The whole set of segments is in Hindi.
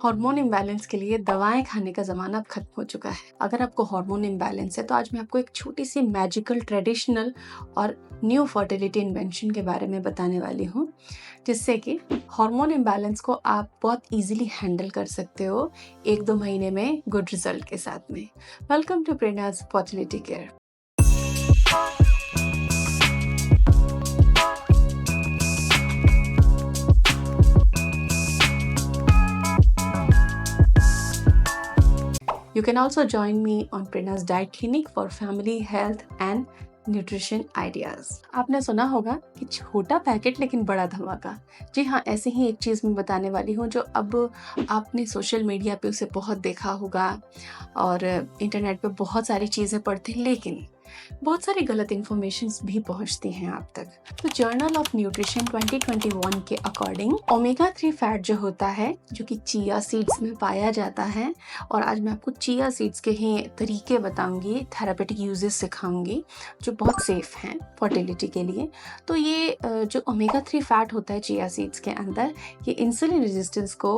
हार्मोन इम्बैलेंस के लिए दवाएं खाने का ज़माना अब खत्म हो चुका है। अगर आपको हार्मोन इम्बैलेंस है तो आज मैं आपको एक छोटी सी मैजिकल ट्रेडिशनल और न्यू फर्टिलिटी इन्वेंशन के बारे में बताने वाली हूँ, जिससे कि हार्मोन इम्बैलेंस को आप बहुत इजीली हैंडल कर सकते हो 1-2 महीने में गुड रिजल्ट के साथ में। Welcome to Prerna's fertility care. You can also join me on Prerna's Diet Clinic for family health and nutrition ideas. आपने सुना होगा कि छोटा पैकेट लेकिन बड़ा धमाका। जी हाँ, ऐसे ही एक चीज़ मैं बताने वाली हूँ जो अब आपने सोशल मीडिया पे उसे बहुत देखा होगा और इंटरनेट पे बहुत सारी चीज़ें पढ़ते हैं, लेकिन बहुत सारी गलत इन्फॉर्मेशंस भी पहुंचती हैं आप तक। तो जर्नल ऑफ न्यूट्रिशन 2021 के अकॉर्डिंग ओमेगा 3 फैट जो होता है, जो कि चिया सीड्स में पाया जाता है, और आज मैं आपको चिया सीड्स के ही तरीके बताऊंगी, थेरापेटिक यूजेस सिखाऊंगी जो बहुत सेफ हैं फर्टिलिटी के लिए। तो ये जो ओमेगा 3 फैट होता है चिया सीड्स के अंदर, ये इंसुलिन रेजिस्टेंस को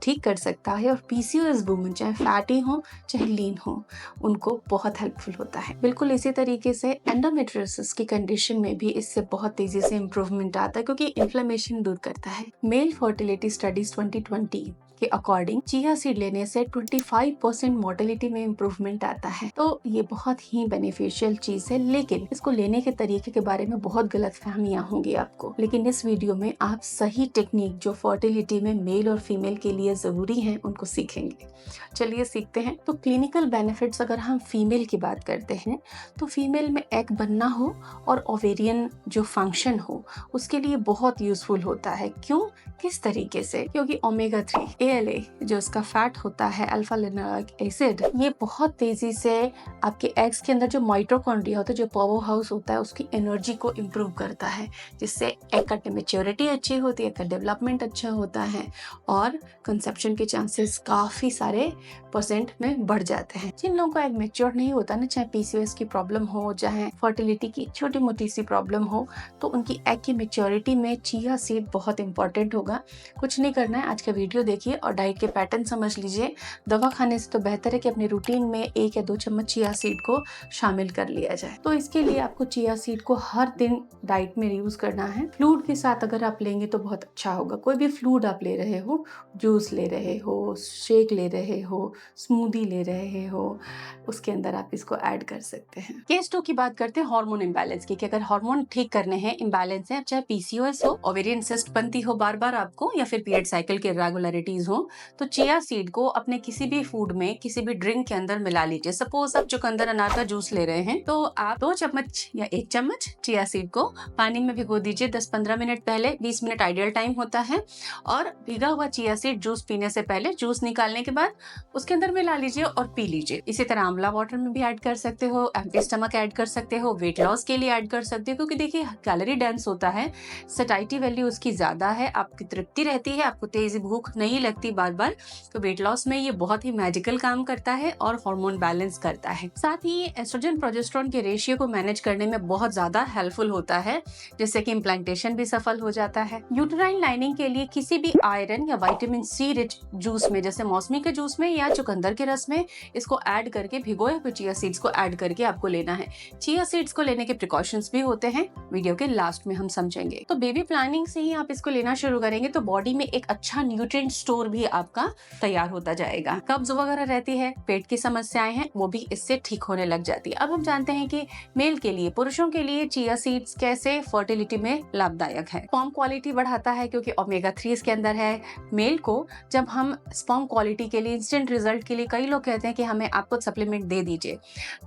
ठीक कर सकता है और पीसीओएस वुमन, चाहे फैटी हो चाहे लीन हो, उनको बहुत हेल्पफुल होता है। बिल्कुल इसी तरीके से एंडोमेट्रियोसिस की कंडीशन में भी इससे बहुत तेजी से इम्प्रूवमेंट आता है, क्योंकि इन्फ्लेमेशन दूर करता है। मेल फर्टिलिटी स्टडीज 2020 के अकॉर्डिंग चिया सीड लेने से 25% मोर्टेलिटी में इम्प्रूवमेंट आता है। तो ये बहुत ही बेनिफिशियल चीज है, लेकिन इसको लेने के तरीके के बारे में बहुत गलतफहमियां होंगी आपको। लेकिन इस वीडियो में आप सही टेक्निक जो फर्टिलिटी में मेल और फीमेल के लिए जरूरी है उनको सीखेंगे। चलिए सीखते हैं। तो क्लिनिकल बेनिफिट्स अगर हम फीमेल की बात करते हैं तो फीमेल में एग बनना हो और ओवेरियन जो फंक्शन हो उसके लिए बहुत यूजफुल होता है। क्यों, किस तरीके से? क्योंकि ओमेगा 3 ALA जो उसका फैट होता है, अल्फा लिनोलिक एसिड, ये बहुत तेजी से आपके एग्स के अंदर जो माइटोकॉन्ड्रिया होता है, जो पावर हाउस होता है, उसकी एनर्जी को इम्प्रूव करता है, जिससे एग का मैच्योरिटी अच्छी होती है, एग का डेवलपमेंट अच्छा होता है और कंसेप्शन के चांसेस काफी सारे % में बढ़ जाते हैं। जिन लोगों का एग मैच्योर नहीं होता ना, चाहे पीसीओएस की प्रॉब्लम हो, चाहे फर्टिलिटी की छोटी मोटी सी प्रॉब्लम हो, तो उनकी एग की मैच्योरिटी में चिया सीड बहुत इंपॉर्टेंट होगा। कुछ नहीं करना है, आज का वीडियो देखिए और डाइट के पैटर्न समझ लीजिए। दवा खाने से तो बेहतर है कि अपने रूटीन में 1 या 2 चम्मच चिया सीड को शामिल कर लिया जाए। तो इसके लिए आपको चिया सीड को हर दिन डाइट में यूज करना है। फ्लूइड के साथ अगर आप लेंगे तो बहुत अच्छा होगा। कोई भी फ्लूइड आप ले रहे हो, जूस ले रहे हो, शेक ले रहे हो, स्मूदी ले रहे हो, उसके अंदर आप इसको ऐड कर सकते हैं। केस 2 की बात करते हैं हार्मोन इम्बैलेंस की, कि अगर हार्मोन ठीक करने हैं, इम्बैलेंस है, चाहे पीसीओएस हो, ओवेरियन सिस्ट बनती हो बार बार आपको, या फिर पीरियड साइकिल के इरेगुलरिटीज हो, तो चिया सीड को अपने किसी भी फूड में, किसी भी ड्रिंक के अंदर मिला लीजिए। सपोज आप चुकंदर अनार का जूस ले रहे हैं, तो आप 2 चम्मच या 1 चम्मच चिया सीड को पानी में भिगो दीजिए 10-15 मिनट पहले। 20 मिनट आइडियल टाइम होता है। और भीगा हुआ चिया सीड जूस पीने से पहले, जूस निकालने के बाद उसके अंदर मिला लीजिए और पी लीजिए। इसी तरह आंवला वाटर में भी ऐड कर सकते हो, एम्प्टी स्टमक ऐड कर सकते हो, वेट लॉस के लिए ऐड कर सकते हो, क्योंकि देखिए कैलोरी डेंस होता है, सैटिस्फैक्टी वैल्यू उसकी ज्यादा है, आपकी तृप्ति रहती है, आपको तेज भूख नहीं लगती बार बार। तो वेट लॉस में ये बहुत ही मैजिकल काम करता है और हार्मोन बैलेंस करता है। साथ ही एस्ट्रोजन प्रोजेस्टेरोन के रेशियो को मैनेज करने में बहुत ज्यादा हेल्पफुल होता है, जिससे कि इम्प्लांटेशन भी सफल हो जाता है। यूटेराइन लाइनिंग के लिए किसी भी आयरन या विटामिन सी रिच जूस में, जैसे मौसमी के जूस में या चुकंदर के रस में, इसको ऐड करके, भिगोए हुए चिया सीड्स को ऐड करके आपको लेना है। चिया सीड्स को लेने के प्रिकॉशंस भी होते हैं, वीडियो के लास्ट में हम समझेंगे। तो बेबी प्लानिंग से ही आप इसको लेना शुरू करेंगे तो बॉडी में एक अच्छा न्यूट्रिएंट स्टोर भी आपका तैयार होता जाएगा। कब्ज वगैरह रहती है, पेट की समस्याएं हैं, वो भी इससे ठीक होने लग जाती है। अब हम जानते हैं कि मेल के लिए, पुरुषों के लिए चिया सीड्स कैसे फर्टिलिटी में लाभदायक है। स्पर्म क्वालिटी बढ़ाता है, क्योंकि ओमेगा 3 इसके अंदर है। मेल को जब हम स्पर्म क्वालिटी के लिए, इंस्टेंट रिजल्ट के लिए, कई लोग कहते हैं कि हमें आपको सप्लीमेंट दे दीजिए,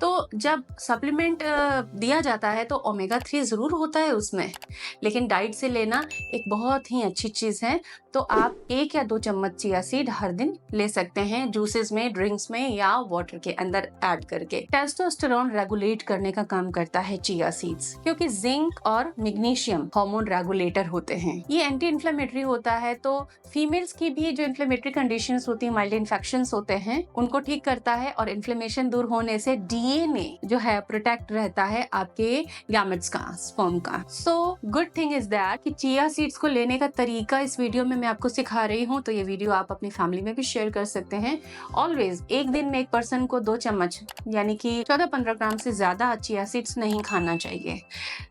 तो जब सप्लीमेंट दिया जाता है तो ओमेगा 3 जरूर होता है उसमें, लेकिन डाइट से लेना एक बहुत ही अच्छी चीज है। तो आप 1 या 2 चम्मच चिया सीड हर दिन ले सकते हैं, जूसेस में, ड्रिंक्स में या वाटर के अंदर ऐड करके। टेस्टोस्टेरोन रेगुलेट करने का काम करता है चिया सीड्स, क्योंकि जिंक और मैग्नीशियम हार्मोन रेगुलेटर होते हैं। ये एंटी इन्फ्लेमेटरी होता है, तो फीमेल्स की भी जो इन्फ्लेमेटरी कंडीशंस होती है, माइल्ड इन्फेक्शंस होते हैं, उनको ठीक करता है। और इन्फ्लेमेशन दूर होने से डीएनए जो है प्रोटेक्ट रहता है आपके गैमेट्स का, स्पर्म का। So good thing is that कि चिया सीड्स को लेने का तरीका इस वीडियो में मैं आपको सिखा रही हूँ, तो ये वीडियो वीडियो आप अपनी फैमिली में भी शेयर कर सकते हैं। ऑलवेज एक दिन में एक पर्सन को 2 चम्मच यानी कि 14-15 ग्राम से ज़्यादा चिया सीड्स नहीं खाना चाहिए।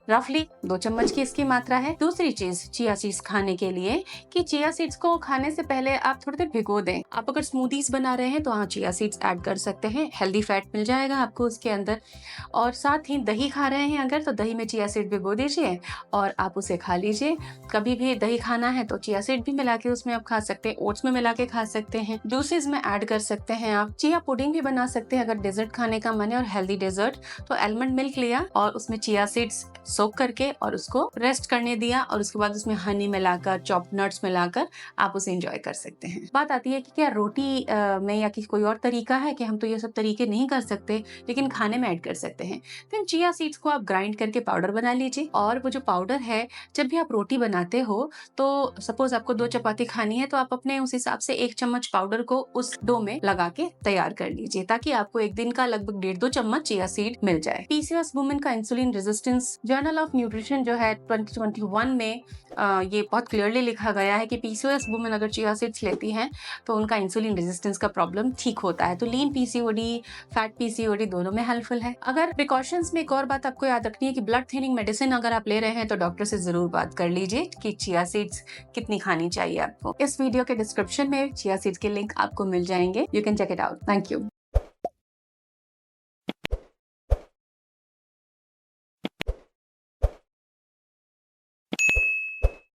रफली 2 चम्मच की इसकी मात्रा है। दूसरी चीज चिया सीड्स खाने के लिए कि चिया सीड्स को खाने से पहले आप थोड़ी देर भिगो दें। आप अगर स्मूदीज बना रहे हैं तो हाँ चिया सीड्स ऐड कर सकते हैं, हेल्दी फैट मिल जाएगा आपको उसके अंदर। और साथ ही दही खा रहे हैं अगर तो दही में चिया सीड भिगो दीजिए और आप उसे खा लीजिए। कभी भी दही खाना है तो चिया सीड भी मिला के उसमें आप खा सकते हैं, ओट्स में मिला के खा सकते हैं, जूसेस में ऐड कर सकते हैं। आप चिया पुडिंग भी बना सकते हैं अगर डेजर्ट खाने का मन है और हेल्दी डेजर्ट। तो आलमंड मिल्क लिया और उसमें चिया सीड्स सोक करके और उसको रेस्ट करने दिया और उसके बाद उसमें हनी मिलाकर, चॉप नट्स मिलाकर आप उसे एंजॉय कर सकते हैं। बात आती है कि क्या रोटी में या कि कोई और तरीका है कि हम तो ये सब तरीके नहीं कर सकते लेकिन खाने में ऐड कर सकते हैं। तो इन चिया सीड्स को आप ग्राइंड करके पाउडर बना लीजिए और वो जो पाउडर है जब भी आप रोटी बनाते हो तो सपोज आपको 2 चपाती खानी है तो आप अपने उस हिसाब से 1 चम्मच पाउडर को उस डो में लगा के तैयार कर लीजिए ताकि आपको एक दिन का लगभग 1.5-2 चम्मच चिया सीड मिल जाए। पीसीओएस वुमेन का insulin resistance journal of nutrition जो है 2021 में ये बहुत क्लियरली लिखा गया है कि पीसीओएस वुमेन अगर चिया सीड्स लेती हैं तो उनका इंसुलिन रेजिस्टेंस का प्रॉब्लम ठीक होता है। तो लीन पीसीओडी, फैट पीसीओडी दोनों में हेल्पफुल है। अगर प्रिकॉशंस में एक और बात आपको याद रखनी है कि ब्लड थिनिंग मेडिसिन अगर आप ले रहे हैं तो डॉक्टर से जरूर बात कर लीजिए कि चिया सीड्स कितनी खानी चाहिए आपको। इस वीडियो के डिस्क्रिप्शन में चिया सीड्स के लिंक आपको मिल जाएंगे, you can check it out. Thank you.